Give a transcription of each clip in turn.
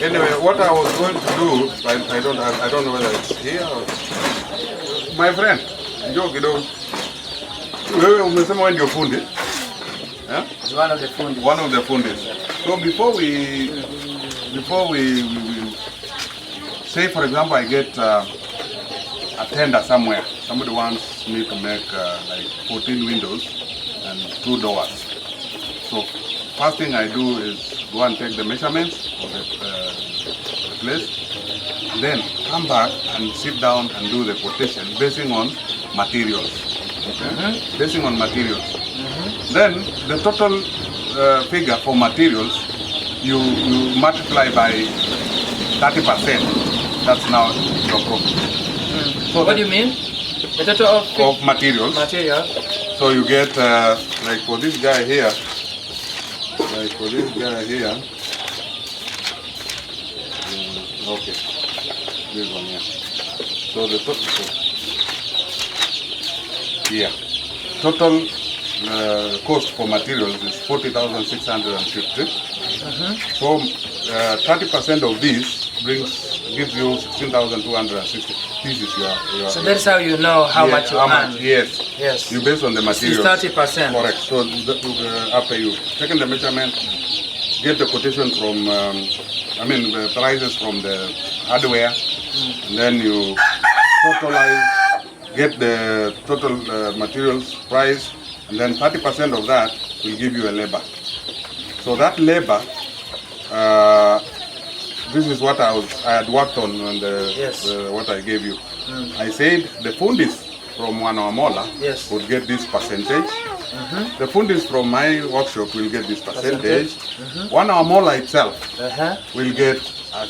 Anyway, what I was going to do, I don't know whether it's here or... My friend, njoo kidogo. Wewe umesema wewe ndio fundi? Yeah? It's one of the fundis. One of the fundis. So before we say, for example, I get a tender somewhere. Somebody wants me to make like 14 windows and 2 doors. So first thing I do is go and take the measurements of the place, then come back and sit down and do the quotation basing on materials. Okay? Basing on materials. Then the total figure for materials you multiply by 30%. That's now your profit. So what do you mean? The total of materials. Material. So you get like for this guy here. Okay, this one here. So the total cost for materials is 40,650. So 30% of this gives you 16,260. This is your. So that's how you know how much you earn. Yes. Yes. You based on the materials. It's 30%. Correct. So after you taking the measurement, get the quotation from, the prices from the hardware, and then you totalize, get the total materials price, and then 30% of that will give you a labor. So that labor, this is what I had worked on what I gave you. I said the fundis from Wanawamola would get this percentage. The fundis from my workshop will get this percentage. Wanawamola itself will get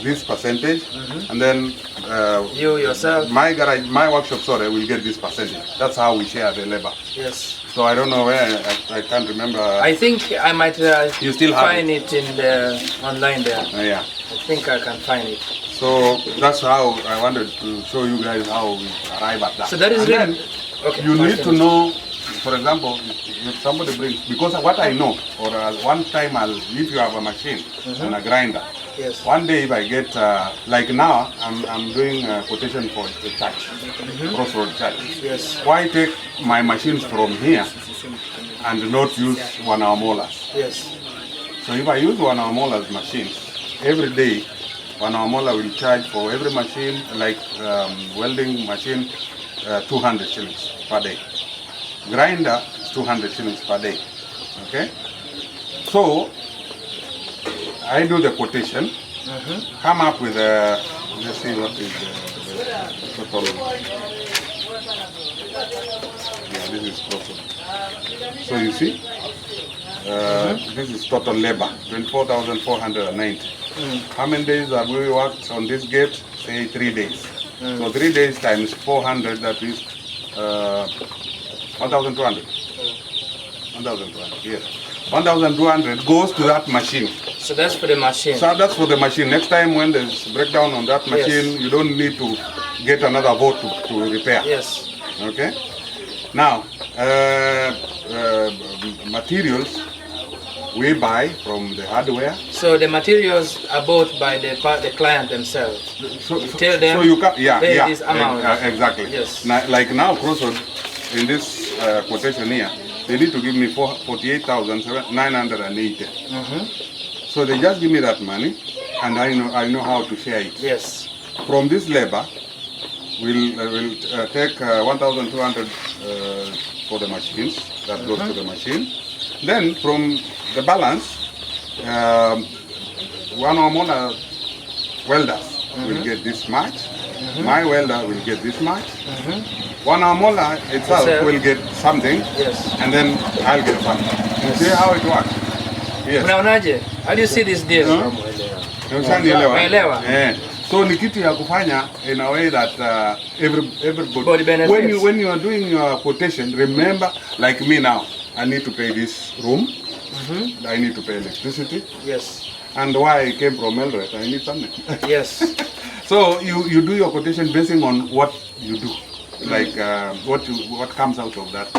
this percentage, and then you yourself, my workshop, will get this percentage. That's how we share the labor. Yes. So I don't know where, I can't remember. I think I might you still have find it in the online there. Yeah. I think I can find it. So that's how I wanted to show you guys how we arrive at that. So that is really... Okay, you need to know, for example, if somebody brings, because what I know, or one time if you have a machine and a grinder, one day if I get, like now, I'm doing a quotation for the church, Crossroad Church. Yes. Why take my machines from here and not use Wanawamola's? Yes. So if I use Wanawamola's machines, every day, Wanawamola will charge for every machine, like welding machine, 200 shillings per day. Grinder is 200 shillings per day. Okay? So, I do the quotation, come up with a, let's see what is the total. Yeah, this is total. So you see, this is total labor, 24,490. How many days have we worked on this gate? Say 3 days. So 3 days times 400, that is 1,200. 1,200, yes. 1,200 goes to that machine. So that's for the machine. So that's for the machine. Next time when there's breakdown on that machine, you don't need to get another boat to repair. Yes. Okay? Now, materials we buy from the hardware. So the materials are bought by the client themselves. So tell them, so you can, pay this amount. Exactly. Yes. Now, like now, Crossroad, in this quotation here, they need to give me 48,980. So they just give me that money, and I know how to share it. Yes. From this labor, we'll take 1,200 for the machines. That goes to the machine. Then from the balance, Wanawamola welders will get this much. My welder will get this much. Wanawamola itself will get something, and then I'll get something. You see how it works? Yes. How do you see this deal? So ni kitu ya kufanya in a way that everybody benefits. When you are doing your quotation, remember, like me now, I need to pay this room, I need to pay electricity. Yes. And why I came from Eldoret, I need something. Yes. So you do your quotation basing on what you do, like what comes out of that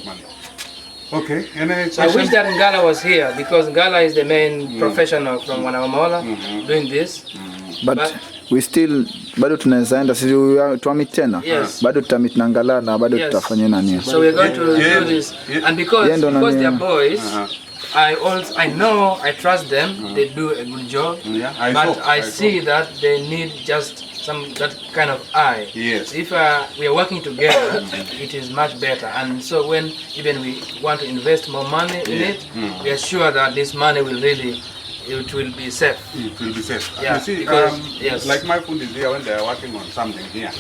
money. Okay. Any So I wish questions? that Ngala was here because Ngala is the main professional from Wanamamola doing this. But we still bado tunaweza enda sisi tuamit tena. Yes. Bado tutamit na Ngala na bado tutafanya nani. So we're going to do this, and because they're boys, I know, I trust them. They do a good job. Yeah, But I see that they need just that kind of eye. Yes. If we are working together, it is much better. And so when even we want to invest more money in it, we are sure that this money will really, it will be safe. It will be safe. Yeah, You see, because, yes. like my food is here when they are working on something here.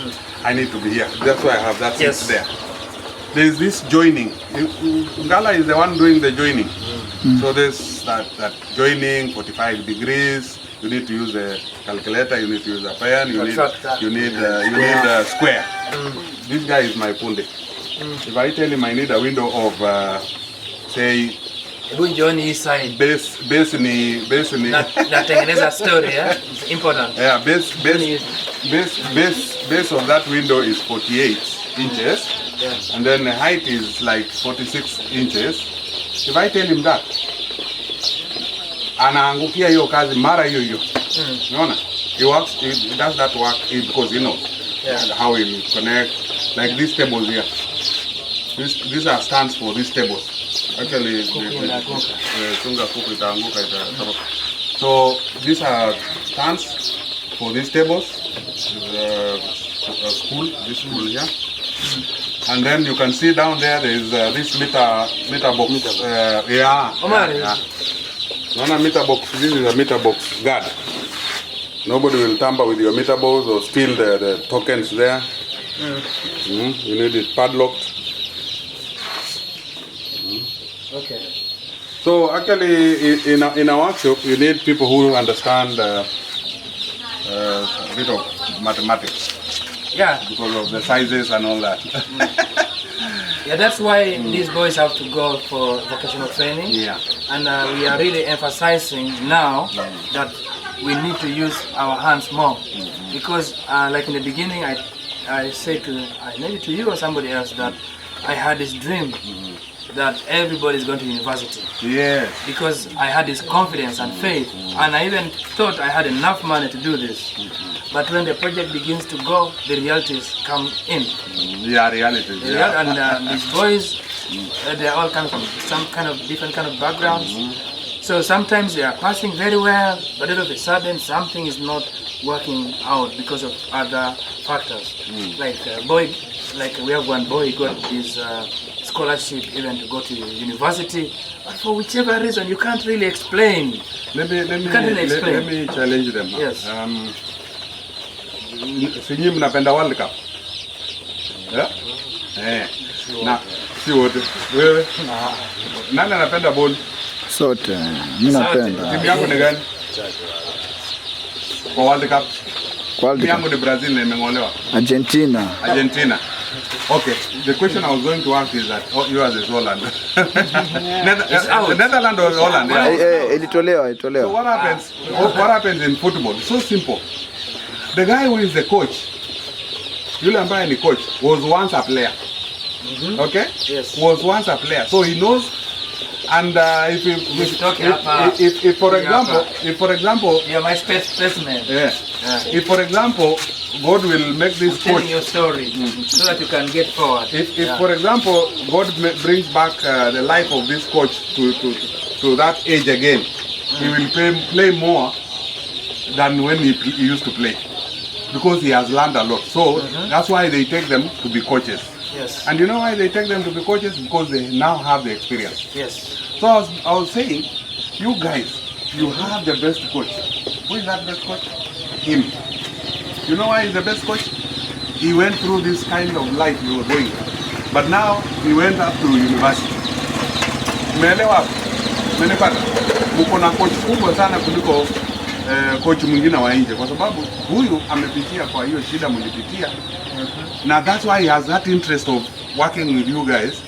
I need to be here. That's why I have that seat there. There is this joining. Ngala is the one doing the joining. So there's that joining, 45 degrees. You need to use a calculator. You need to use a pen. You need a square. This guy is my punde. If I tell him I need a window of say Join his side. base ni Natengeneza story, yeah? It's important. yeah, base of that window is 48 inches, and then the height is like 46 inches. If I tell him that, anaangukia hiyo kazi mara hiyo. Unaona? He does that work because he knows how he will connect. Like these tables here. These are stands for these tables. Actually, so these are stands for these tables. This school here, and then you can see down there is this meter box. Naona meter box. This is a meter box guard. Nobody will tamper with your meter box or steal the tokens there. You need it padlocked. Okay. So actually, in a workshop, you need people who understand a bit of mathematics. Yeah. Because of the sizes and all that. Yeah, that's why these boys have to go for vocational training. Yeah. And we are really emphasizing now that we need to use our hands more. Because like in the beginning, I said maybe to you or somebody else that I had this dream that everybody is going to university. Yes. Because I had this confidence and faith, and I even thought I had enough money to do this. But when the project begins to go, the realities come in. Yeah, realities. Yeah. And these boys, they are all come from some kind of different kind of backgrounds. So sometimes they are passing very well, but all of a sudden something is not working out because of other factors. Like we have one boy, he got his scholarship even to go to university, but for whichever reason you can't really explain. Let me challenge them. Yes. Sinyi mnapenda World Cup? Yeah? Na si wote. Wewe? Nani anapenda ball? Sote. Mimi napenda. Timu yako ni gani? Kwa World Cup? Timu yangu ni Brazil na imeng'olewa. Argentina. Okay, the question I was going to ask is that you are the Holland. Netherlands or Holland? Ilitolewa. So what happens in football? So simple. The guy who is the coach, yule ambaye ni coach, was once a player. Okay? Yes. Was once a player. So he knows. And if for example, you're my specimen. Yeah. If for example, God will make this coach. Telling your story so that you can get forward. If for example, God brings back the life of this coach to that age again, he will play more than when he used to play, because he has learned a lot. So that's why they take them to be coaches. Yes. And you know why they take them to be coaches? Because they now have the experience. Yes. So I was saying, you guys, you have the best coach. Who is that best coach? Him. You know why he's the best coach? He went through this kind of life you were going. But now he went up to university. Umeelewa? Umenipata? Uko na coach kubwa sana kuliko coach mwingine wa nje, kwa sababu huyu amepitia kwa hiyo shida mlipitia. Now that's why he has that interest of working with you guys.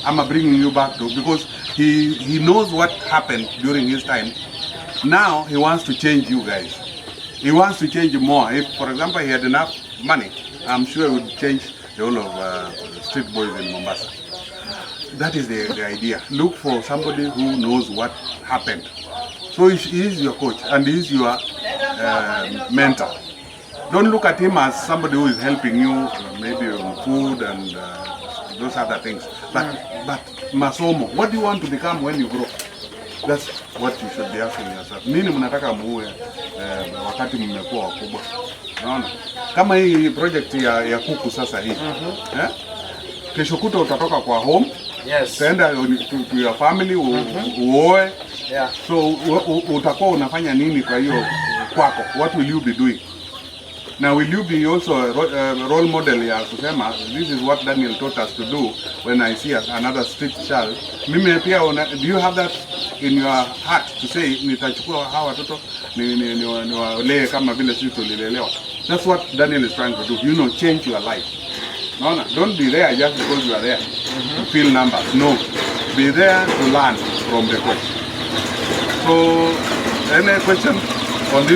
I'm bringing you back to, because he knows what happened during his time. Now he wants to change you guys. He wants to change more. If, for example, he had enough money, I'm sure he would change the whole of street boys in Mombasa. That is the idea. Look for somebody who knows what happened. So he is your coach and he is your mentor. Don't look at him as somebody who is helping you, maybe on food and those other things. But masomo, what do you want to become when you grow? That's what you should be asking yourself. Nini mnataka muwe wakati mmekuwa wakubwa? Unaona? Kama hii project ya kuku sasa hii. Kesho kuta utatoka kwa home. Yes. Utaenda to your family, uoe. Yeah. So utakuwa unafanya nini kwa hiyo kwako? What will you be doing? Now will you be also a role model ya kusema this is what Daniel taught us to do when I see another street child. Mimi pia do you have that in your heart to say nitachukua hawa watoto niwalee kama vile sisi tulilelewa? That's what Daniel is trying to do. You know, change your life. No, don't be there just because you are there to fill numbers. No, be there to learn from the coach. So, any question on this?